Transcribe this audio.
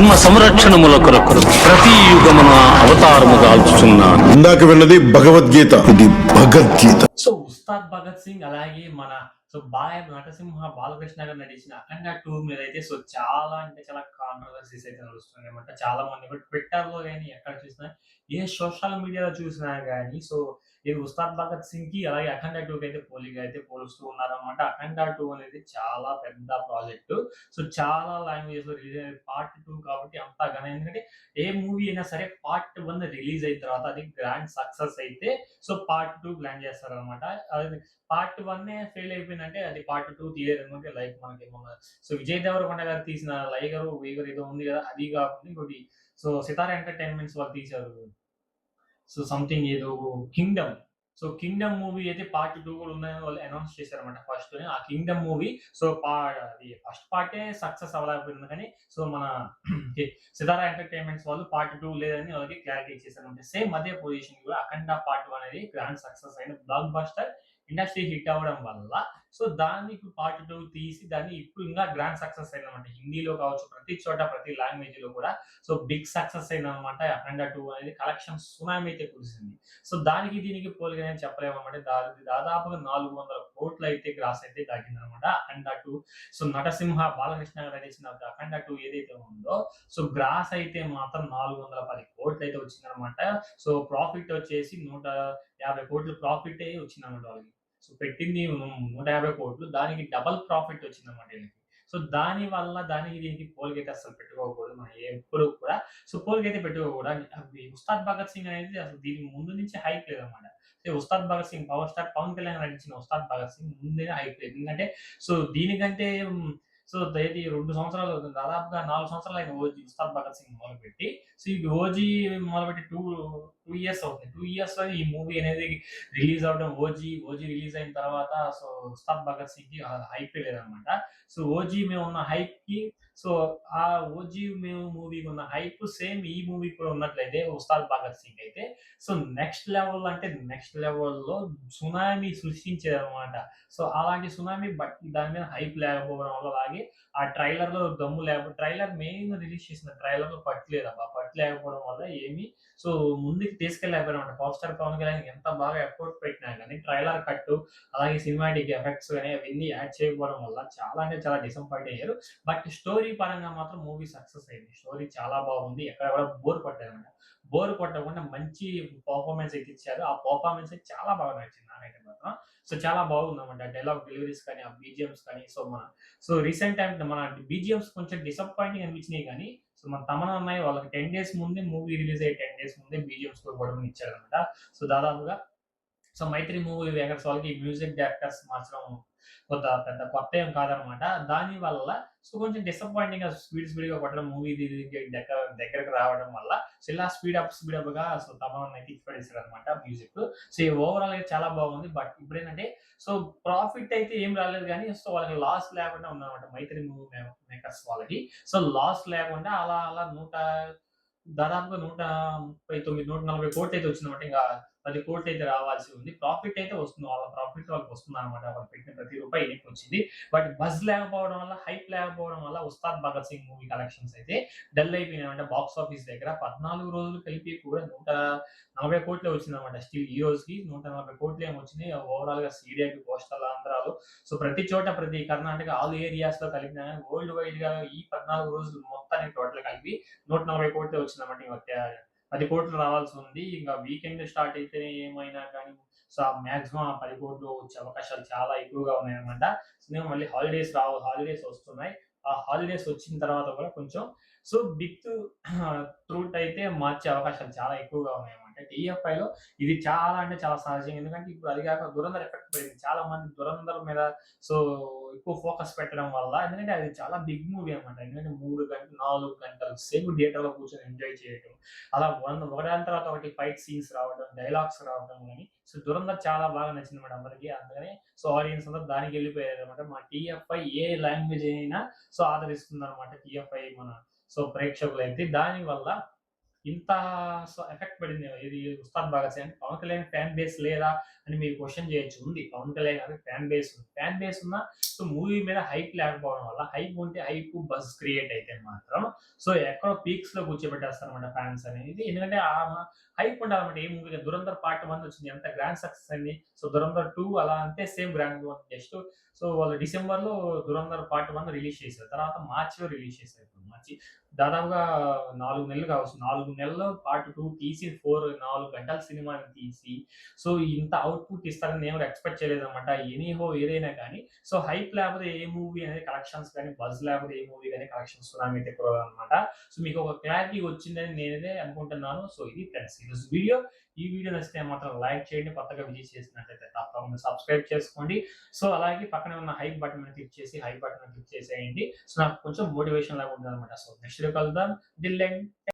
ధర్మ సంరక్షణముల కొరకు ప్రతి యుగమున అవతారము దాల్చుచున్నాను. ఇందాక విన్నది భగవద్గీత, ఇది భగవద్గీత. సో ఉస్తాద్ భగత్ సింగ్ అలాగే మన నటసింహ బాలకృష్ణ గారు నటించిన అఖండ 2 మీద అయితే సో చాలా అంటే చాలా కాంట్రవర్సీస్ అయితే నడుస్తున్నాయి అనమాట. చాలా మంది కూడా ట్విట్టర్ లో కానీ ఎక్కడ చూసినా ఏ సోషల్ మీడియాలో చూసినా కానీ సో ఇది ఉస్తాద్ భగత్ సింగ్ కి అలాగే అఖండ 2 కి అయితే పోలిగా అయితే పోలుస్తూ ఉన్నారనమాట. అఖండ 2 అనేది చాలా పెద్ద ప్రాజెక్టు. సో చాలా లాంగ్వేజ్ లో రిలీజ్ అయ్యే పార్ట్ 2 కాబట్టి అంతా ఘన. ఎందుకంటే ఏ మూవీ అయినా సరే పార్ట్ 1 రిలీజ్ అయిన తర్వాత అది గ్రాండ్ సక్సెస్ అయితే సో పార్ట్ 2 ప్లాన్ చేస్తారనమాట. అది పార్ట్ 1 ఫెయిల్ అయిపోయిందంటే అది పార్ట్ 2 తీయలేరు అనమాట. లైక్ మనకి మొన్న సో విజయ్ దేవరకొండ గారు తీసిన లైగరు వేగరు ఏదో ఉంది కదా, అది కాకుండా ఇంకోటి సో సితారా ఎంటర్టైన్మెంట్స్ వాళ్ళు తీశారు. సో సంథింగ్ ఏదో కింగ్డమ్. సో కింగ్డమ్ మూవీ అయితే పార్ట్ 2 కూడా ఉందని వాళ్ళు అనౌన్స్ చేశారన్నమాట ఫస్ట్. ఆ కింగ్డమ్ మూవీ సో అది ఫస్ట్ పార్టే సక్సెస్ అవ్వలేకపోయింది కానీ సో మన సితారా ఎంటర్టైన్మెంట్స్ వాళ్ళు పార్ట్ 2 లేదని వాళ్ళకి క్లారిటీ ఇచ్చేసారు. సేమ్ అదే పొజిషన్ కూడా అఖండ పార్ట్ 1 అనేది గ్రాండ్ సక్సెస్ అయిన బ్లాక్ బస్టర్ ఇండస్ట్రీ హిట్ అవ్వడం వల్ల సో దాన్ని ఇప్పుడు పార్ట్ 2 తీసి దాన్ని ఇప్పుడు ఇంకా గ్రాండ్ సక్సెస్ అయిందన్నమాట. హిందీలో కావచ్చు ప్రతి చోట ప్రతి లాంగ్వేజ్ లో కూడా సో బిగ్ సక్సెస్ అయిందన్నమాట. అఖండ 2 అనేది కలెక్షన్ సునామీ అయితే కురిసింది. సో దానికి దీనికి పోలిగా చెప్పలేము అనమాట. దాదాపుగా 400 కోట్లు అయితే గ్రాస్ అయితే తాకిందనమాట అఖండ 2. సో నటసింహ బాలకృష్ణ గారు నటించిన అఖండ 2 ఏదైతే ఉందో సో గ్రాస్ అయితే మాత్రం 410 కోట్లు అయితే వచ్చిందనమాట. సో ప్రాఫిట్ వచ్చేసి 150 కోట్లు ప్రాఫిట్ వచ్చిందన్నమాట వాళ్ళకి. సో పెట్టింది 150 కోట్లు, దానికి డబల్ ప్రాఫిట్ వచ్చిందన్నమాట వీళ్ళకి. సో దాని వల్ల దానికి దీనికి పోలికైతే అసలు పెట్టుకోకూడదు మనం ఎప్పుడు కూడా. సో పోలికైతే పెట్టుకోకూడదు. ఉస్తాద్ భగత్ సింగ్ అనేది అసలు దీనికి ముందు నుంచి హైప్ లేదన్నమాట. ఉస్తాద్ భగత్ సింగ్ పవర్ స్టార్ పవన్ కళ్యాణ్ నటించిన ఉస్తాద్ భగత్ సింగ్ ముందే హైప్ లేదు. ఎందుకంటే సో దీనికంటే సో 2 సంవత్సరాలు దాదాపుగా 4 సంవత్సరాలు అయిన ఓజీ ఉస్తాద్ భగత్ సింగ్ మొదలుపెట్టి సో ఇది ఓజీ మొదలుపెట్టి 2 ఇయర్స్ అవుతుంది. 2 ఇయర్స్ లో ఈ మూవీ అనేది రిలీజ్ అవడం, ఓజీ రిలీజ్ అయిన తర్వాత సో ఉస్తాద్ భగత్ సింగ్ కి హైప్ లేదనమాట. సో ఓజీ మేము ఉన్న హైప్ కి సో ఆ ఓజీ మేము మూవీకి ఉన్న హైప్ సేమ్ ఈ మూవీ కూడా ఉన్నట్లయితే ఉస్తాద్ భగత్ సింగ్ అయితే సో నెక్స్ట్ లెవెల్ అంటే నెక్స్ట్ లెవెల్లో సునామీ సృష్టించేది అనమాట. సో అలాంటి సునామీ బట్ దాని మీద హైప్ లేకపోవడం వల్ల అలాగే ఆ ట్రైలర్ లో దమ్ము లేకపోతే ట్రైలర్ మెయిన్ రిలీజ్ చేసిన ట్రైలర్ లో పట్టలేదబ్బా. పట్టలేకపోవడం వల్ల ఏమి సో ముందుకు తీసుకెళ్ళలేకపోయారు. పవర్ స్టార్ పవన్ కళ్యాణ్ ఎంత బాగా ఎఫర్ట్ పెట్టినా కానీ ట్రైలర్ కట్టు అలాగే సినిమాటిక్ ఎఫెక్ట్స్ కానీ అవన్నీ యాడ్ చేయకపోవడం వల్ల చాలా అంటే చాలా డిసప్పాయింట్ అయ్యారు. బట్ స్టోరీ పరంగా మాత్రం మూవీ సక్సెస్ అయింది. స్టోరీ చాలా బాగుంది, ఎక్కడ కూడా బోర్ కొట్టదన్నమాట. బోర్ కొట్టకుండా మంచి పర్ఫార్మెన్స్ అయితే ఇచ్చారు. ఆ పర్ఫార్మెన్స్ అయితే చాలా బాగా నచ్చింది నాకైతే మాత్రం. సో చాలా బాగుందన్నమాట. డైలాగ్ డెలివరీస్ కానీ ఆ బీజిఎమ్స్ కానీ సో రీసెంట్ టైం మన బీజిఎమ్స్ కొంచెం డిసప్పాయింటింగ్ అనిపించినాయి కానీ సో మన తమన్నా అన్నయ్య వాళ్ళకి 10 days ముందే మూవీ రిలీజ్ అయ్యి 10 days ముందే బీజిఎమ్స్ కూడా ఇచ్చారనమాట. సో దాదాపుగా సో మైత్రి మూవీ మేకర్స్ వాళ్ళకి మ్యూజిక్ డైరెక్టర్స్ మార్చడం పెద్ద కొత్త ఏం కాదనమాట. దాని వల్ల సో కొంచెం డిసప్పాయింటింగ్ గా స్పీడ్ గా కొట్టడం మూవీ దగ్గరకు రావడం వల్ల సో ఇలా స్పీడ్ అప్ గా సో తమన్నా అయితే ఇచ్చిపడేసారు అనమాట మ్యూజిక్. సో ఓవరాల్ అయితే చాలా బాగుంది. బట్ ఇప్పుడు ఏంటంటే సో ప్రాఫిట్ అయితే ఏం రాలేదు కానీ సో వాళ్ళకి లాస్ లేకుండా ఉందన్నమాట మైత్రి మూవీ మేకర్స్ వాళ్ళకి. సో లాస్ లేకుండా అలా దాదాపుగా 139 140 కోట్లు అయితే వచ్చిందన్నమాట. ఇంకా 10 కోట్లు అయితే రావాల్సి ఉంది. ప్రాఫిట్ అయితే వస్తుంది, వాళ్ళ ప్రాఫిట్ వాళ్ళకి వస్తుంది అనమాట. వాళ్ళు పెట్టిన ప్రతి రూపాయి ఇంటికి వచ్చింది. బట్ బజ్ లేకపోవడం వల్ల హైప్ లేకపోవడం వల్ల ఉస్తాద్ భగత్ సింగ్ మూవీ కలెక్షన్స్ అయితే డల్ అయిపోయినాయి అంటే బాక్స్ ఆఫీస్ దగ్గర 14 రోజులు కలిపి కూడా 140 కోట్లే వచ్చిందన్నమాట. స్టిల్ ఈ రోజుకి 140 కోట్లు ఏమి వచ్చినాయి. ఓవరాల్ గా సీడియాకి కోస్టల్ ఆంధ్రాలో సో ప్రతి చోట ప్రతి కర్ణాటక ఆల్ ఏరియాస్ లో కలిపినా కానీ వరల్డ్ వైడ్ గా ఈ 14 రోజులు మొత్తానికి టోటల్ కలిపి 140 కోట్లే వచ్చిందన్నమాట. ఇంకా 10 కోట్లు రావాల్సి ఉంది. ఇంకా వీకెండ్ స్టార్ట్ అయితే ఏమైనా కానీ సో మాక్సిమం 10 కోట్లు వచ్చే అవకాశాలు చాలా ఎక్కువగా ఉన్నాయన్నమాట. సో మళ్ళీ హాలిడేస్ వస్తున్నాయి. ఆ హాలిడేస్ వచ్చిన తర్వాత కూడా కొంచెం సో బిగ్ ట్రూట్ అయితే మార్చే అవకాశాలు చాలా ఎక్కువగా ఉన్నాయన్నమాట. TFI లో ఇది చాలా అంటే చాలా సహజం. ఎందుకంటే ఇప్పుడు అది కాక దురంధర్ ఎఫెక్ట్ పడింది. చాలా మంది దురంధర్ మీద సో ఎక్కువ ఫోకస్ పెట్టడం వల్ల, ఎందుకంటే అది చాలా బిగ్ మూవీ అనమాట. ఎందుకంటే 3 గంటలు 4 గంటల సేపు థియేటర్ లో కూర్చొని ఎంజాయ్ చేయడం, అలా ఒకదాని తర్వాత ఒకటి ఫైట్ సీన్స్ రావడం, డైలాగ్స్ రావడం కానీ సో దురంధర్ చాలా బాగా నచ్చింది అనమాట అందరికి. అందుకని సో ఆడియన్స్ అంతా దానికి వెళ్ళిపోయారు అనమాట. మా TFI ఏ లాంగ్వేజ్ అయినా సో ఆదరిస్తుంది అనమాట. TFI మన సో ప్రేక్షకులు అయితే దాని వల్ల ఇంత ఎఫెక్ట్ పడింది ఇది 'ఉస్తాద్ భగత్ సింగ్'. పవన్ కళ్యాణ్ ఫ్యాన్ బేస్ లేదా అని మీరు క్వెషన్ చేయొచ్చు. ఉంది. పవన్ కళ్యాణ్ గారికి ఫ్యాన్ బేస్ ఉంది. ఫ్యాన్ బేస్ ఉన్నా సో మూవీ మీద హైప్ లేకపోవడం వల్ల, హైప్ ఉంటే హైప్ బజ్ క్రియేట్ అయితే మాత్రం సో ఎక్కడో పీక్స్‌లో కూర్చోబెట్టేస్తారన్నమాట ఫ్యాన్స్ అనేది. ఎందుకంటే హైప్ ఉండాలన్నమాట. ఏ మూవీ 'దురంధర్ పార్ట్ 1' వచ్చింది. ఎంత గ్రాండ్ సక్సెస్ అయింది. సో 'దురంధర్ 2' అలా అంతే సేమ్ గ్రాండ్‌గా ఉంది. జస్ట్ సో వాళ్ళు డిసెంబర్‌లో 'దురంధర్ పార్ట్ 1' రిలీజ్ చేశారు. తర్వాత మార్చిలో రిలీజ్ చేశారు. ఇప్పుడు మార్చి దాదాపుగా 4 నెలలు కావచ్చు. 4 నెలల్లో పార్ట్ 2 తీసి 4 గంటల సినిమాని తీసి సో ఇంత అవుట్‌పుట్ ఇస్తారని నేను కూడా ఎక్స్‌పెక్ట్ చేయలేదన్నమాట. ఎనీహో ఏదైనా కానీ సో హైప్ లేకపోతే ఏ మూవీ అనేది కలెక్షన్స్ గాని, బజ్ లేకపోతే ఏ మూవీ గాని కలెక్షన్స్ సునామీ అయితే కురవదన్నమాట. సో మీకు ఒక క్లారిటీ వచ్చిందని నేనైతే అనుకుంటున్నాను. సో ఇది ఫ్రెండ్స్ ఈరోజు వీడియో. ఈ వీడియో నచ్చితే మాత్రం లైక్ చేయండి. కొత్తగా విజిట్ చేసినట్లయితే తప్పకుండా సబ్స్క్రైబ్ చేసుకోండి. సో అలాగే పక్కనే ఉన్న హైప్ బటన్ మీద క్లిక్ చేసి హైప్ బటన్ క్లిక్ చేసేయండి. సో నాకు కొంచెం మోటివేషన్ లాగా ఉంటుందన్నమాట. సో నెక్స్ట్ వీడియో కలుద్దాం. Till then